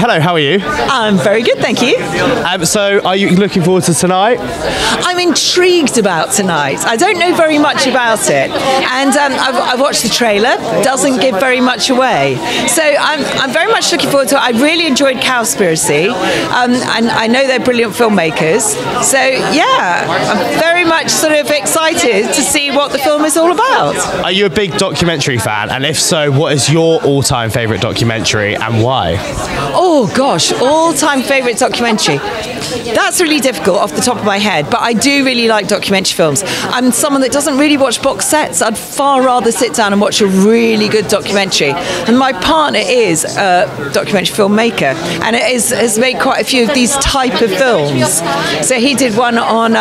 hello, how are you? I'm very good, thank you. So, are you looking forward to tonight? I'm intrigued about tonight. I don't know very much about it, and I've watched the trailer. Doesn't give very much away, so I'm very much looking forward to it. I really enjoyed Cowspiracy, and I know they're brilliant filmmakers. So yeah, I'm very much sort of excited to see what the film is all about. Are you a big documentary fan? And if so, what is your all-time favourite documentary and why? Oh gosh, all-time favourite documentary. That's really difficult off the top of my head, but I do really like documentary films. I'm someone that doesn't really watch box sets. I'd far rather sit down and watch a really good documentary. And my partner is a documentary filmmaker, and has made quite a few of these type of films. So he did one on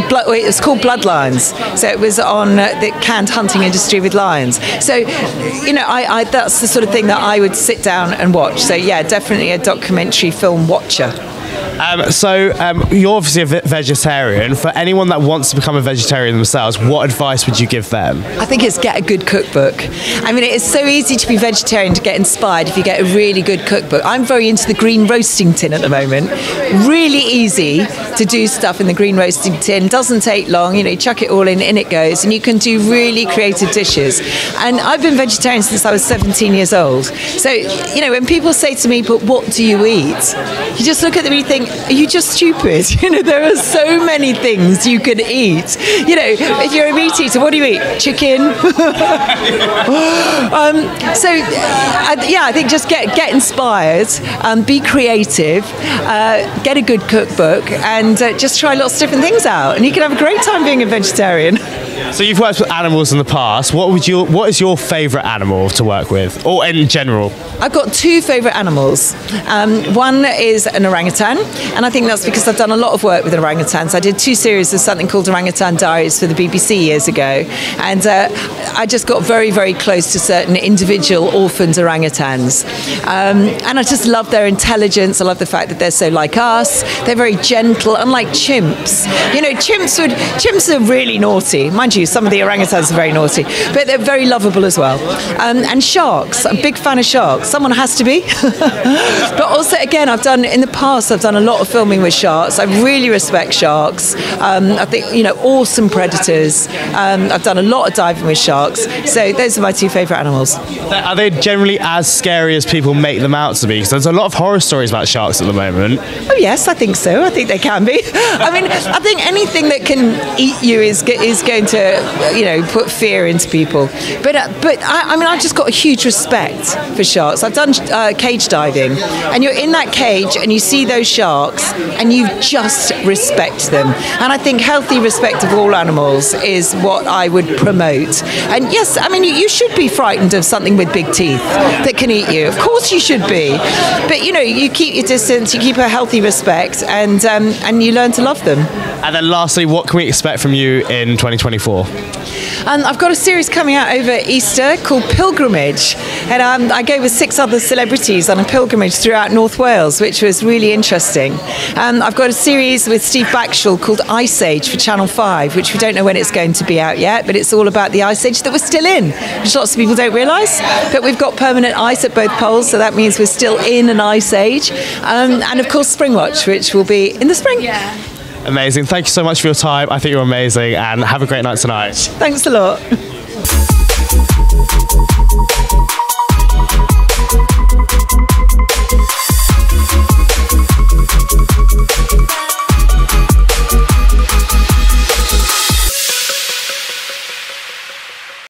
blood. It was called Bloodlines. So it was on the canned hunting industry with lions. So you know, I that's the sort of thing that I would sit down and watch. So yeah, definitely a documentary film watcher. You're obviously a vegetarian. For anyone that wants to become a vegetarian themselves, what advice would you give them? I think it's get a good cookbook. I mean, it is so easy to be vegetarian, to get inspired if you get a really good cookbook. I'm very into the green roasting tin at the moment. Really easy to do stuff in the green roasting tin. Doesn't take long. You know, you chuck it all in it goes, and you can do really creative dishes. And I've been vegetarian since I was 17 years old. So, you know, when people say to me, "But what do you eat?" You just look at them and you think, are you just stupid? You know, there are so many things you can eat. You know, if you're a meat eater, what do you eat? Chicken? I think just get inspired, be creative, get a good cookbook, and just try lots of different things out. And you can have a great time being a vegetarian. So you've worked with animals in the past. What is your favourite animal to work with, or in general? I've got two favourite animals. One is an orangutan, and I think that's because I've done a lot of work with orangutans. I did 2 series of something called Orangutan Diaries for the BBC years ago, and I just got very, very close to certain individual orphaned orangutans. And I just love their intelligence. I love the fact that they're so like us. They're very gentle, unlike chimps. You know, chimps are really naughty. Mind you, some of the orangutans are very naughty, but they're very lovable as well. And sharks, I'm a big fan of sharks. Someone has to be. But also, again, in the past, I've done a lot of filming with sharks. I really respect sharks. I think, you know, awesome predators. I've done a lot of diving with sharks. So those are my two favourite animals. Are they generally as scary as people make them out to be? Because there's a lot of horror stories about sharks at the moment. Oh yes, I think so. I think they can be. I mean, I think anything that can eat you is going to, you know, put fear into people. But I mean, I've just got a huge respect for sharks. I've done cage diving, and you're in that cage and you see those sharks and you just respect them. And I think healthy respect of all animals is what I would promote. And yes, I mean, you should be frightened of something with big teeth that can eat you. Of course you should be. But, you know, you keep your distance, you keep a healthy respect, and you learn to love them. And then lastly, what can we expect from you in 2024? I've got a series coming out over Easter called Pilgrimage, and I go with 6 other celebrities on a pilgrimage throughout North Wales, which was really interesting. I've got a series with Steve Backshall called Ice Age for Channel 5, which we don't know when it's going to be out yet, but it's all about the ice age that we're still in, which lots of people don't realise. But we've got permanent ice at both poles, so that means we're still in an ice age. And of course Springwatch, which will be in the spring. Yeah. Amazing. Thank you so much for your time. I think you're amazing, and have a great night tonight. Thanks a lot.